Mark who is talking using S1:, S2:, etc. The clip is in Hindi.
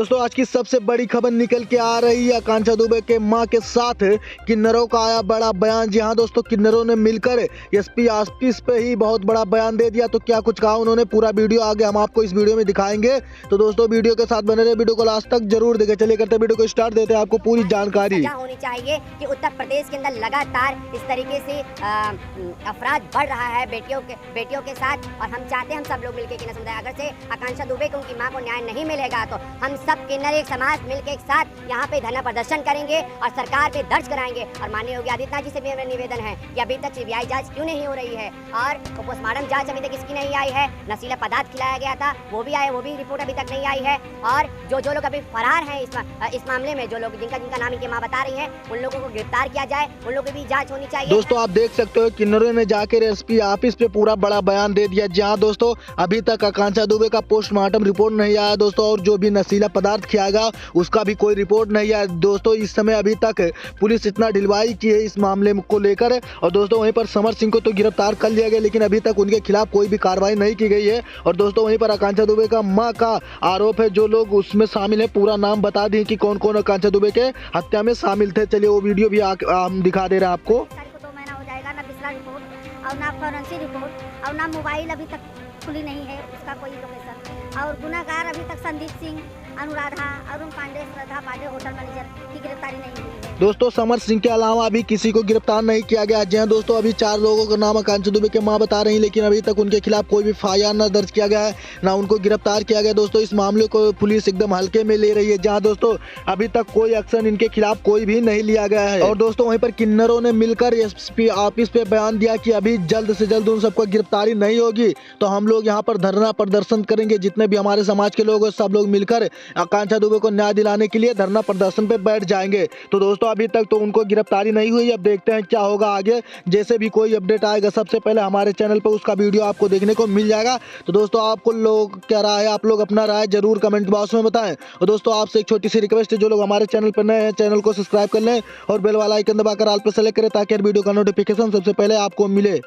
S1: दोस्तों आज की सबसे बड़ी खबर निकल के आ रही है आकांक्षा दुबे के मां के साथ किन्नरों का आया बड़ा बयान। जी हां दोस्तों, किन्नरों ने मिलकर एसपी ऑफिस पे ही बहुत बड़ा बयान दे दिया। तो क्या कुछ कहा उन्होंने, पूरा वीडियो आगे हम आपको इस वीडियो में दिखाएंगे। तो दोस्तों वीडियो के साथ बने रहे, वीडियो को लास्ट तक जरूर देखें। चलिए करते वीडियो को स्टार्ट, देते हैं आपको पूरी जानकारी।
S2: होनी चाहिए कि उत्तर प्रदेश के अंदर लगातार इस तरीके से अपराध बढ़ रहा है बेटियों के साथ, और हम चाहते हैं हम सब लोग मिलकर किन्नर समुदाय, अगर से आकांक्षा दुबे को उनकी मां को न्याय नहीं मिलेगा तो हम सब किन्नर एक समाज मिलकर एक साथ यहाँ पे धरना प्रदर्शन करेंगे और सरकार पे दर्ज कराएंगे। और माननीय योगी आदित्यनाथ जी से भी मेरा निवेदन है कि अभी तक सीबीआई जांच क्यों नहीं हो रही है, और पोस्टमार्टम जांच अभी तक इसकी नहीं आई है। नशीला पदार्थ खिलाया गया था वो भी रिपोर्ट अभी तक नहीं आई है। और जो लोग अभी फरार हैं इस मामले में, जो लोग जिनका नाम इनकी मां बता रही है, उन लोगों को गिरफ्तार किया जाए, उन लोगों की भी जांच होनी चाहिए।
S1: दोस्तों आप देख सकते हो किन्नरों ने जाकर एसपी ऑफिस पे पूरा बड़ा बयान दे दिया। जहां दोस्तों अभी तक आकांक्षा दुबे का पोस्टमार्टम रिपोर्ट नहीं आया दोस्तों, और जो भी नशीला पदार्थ खिलाएगा उसका भी कोई रिपोर्ट नहीं आया दोस्तों। इस समय अभी तक पुलिस इतना ढिलवाई की है इस मामले को लेकर। और दोस्तों वहीं पर समर सिंह को तो गिरफ्तार कर लिया गया, लेकिन अभी तक उनके खिलाफ कोई भी कार्रवाई नहीं की गई है। और दोस्तों वहीं पर आकांक्षा दुबे का मां का आरोप है, जो लोग उसमें शामिल है पूरा नाम बता दें कि कौन कौन आकांक्षा दुबे के हत्या में शामिल थे। चलिए वो वीडियो भी हम दिखा दे रहे हैं आपको।
S3: 2 महीना हो जाएगा, ना पिछला रिपोर्ट और ना फॉरेंसिक रिपोर्ट और ना मोबाइल अभी तक खुली नहीं है उसका कोई लोकेशन। और गुनाहगार अभी तक संदीप सिंह, अनुराधा, अरुण पांडे, श्रद्धा पांडे होटल मैनेजर की गिरफ्तारी नहीं हुई है।
S1: दोस्तों समर सिंह के अलावा अभी किसी को गिरफ्तार नहीं किया गया। जी हाँ दोस्तों, अभी 4 लोगों का नाम आकांक्षा दुबे के मां बता रही, लेकिन अभी तक उनके खिलाफ कोई भी एफआईआर न दर्ज किया गया है, ना उनको गिरफ्तार किया गया। दोस्तों इस मामले को पुलिस एकदम हल्के में ले रही है। जहाँ दोस्तों अभी तक कोई एक्शन इनके खिलाफ कोई भी नहीं लिया गया है। और दोस्तों वहीं पर किन्नरों ने मिलकर एसपी ऑफिस पे बयान दिया कि अभी जल्द से जल्द उन सबको गिरफ्तारी नहीं होगी तो हम लोग यहाँ पर धरना प्रदर्शन करेंगे। जितने भी हमारे समाज के लोग हैं सब लोग मिलकर आकांक्षा दुबे को न्याय दिलाने के लिए धरना प्रदर्शन पे बैठ जाएंगे। तो दोस्तों अभी तक तो उनको गिरफ्तारी नहीं हुई, अब देखते हैं क्या होगा आगे। जैसे भी कोई अपडेट आएगा सबसे पहले हमारे चैनल पर उसका वीडियो आपको देखने को मिल जाएगा। तो दोस्तों आपको लोग क्या राय है, आप लोग अपना राय जरूर कमेंट बॉक्स में बताएं। और दोस्तों आपसे एक छोटी सी रिक्वेस्ट है, जो लोग हमारे चैनल पर नए हैं चैनल को सब्सक्राइब कर लें और बेल वाला आइकन दबाकर ऑल पे सेलेक्ट करें, ताकि हर वीडियो का नोटिफिकेशन सबसे पहले आपको मिले।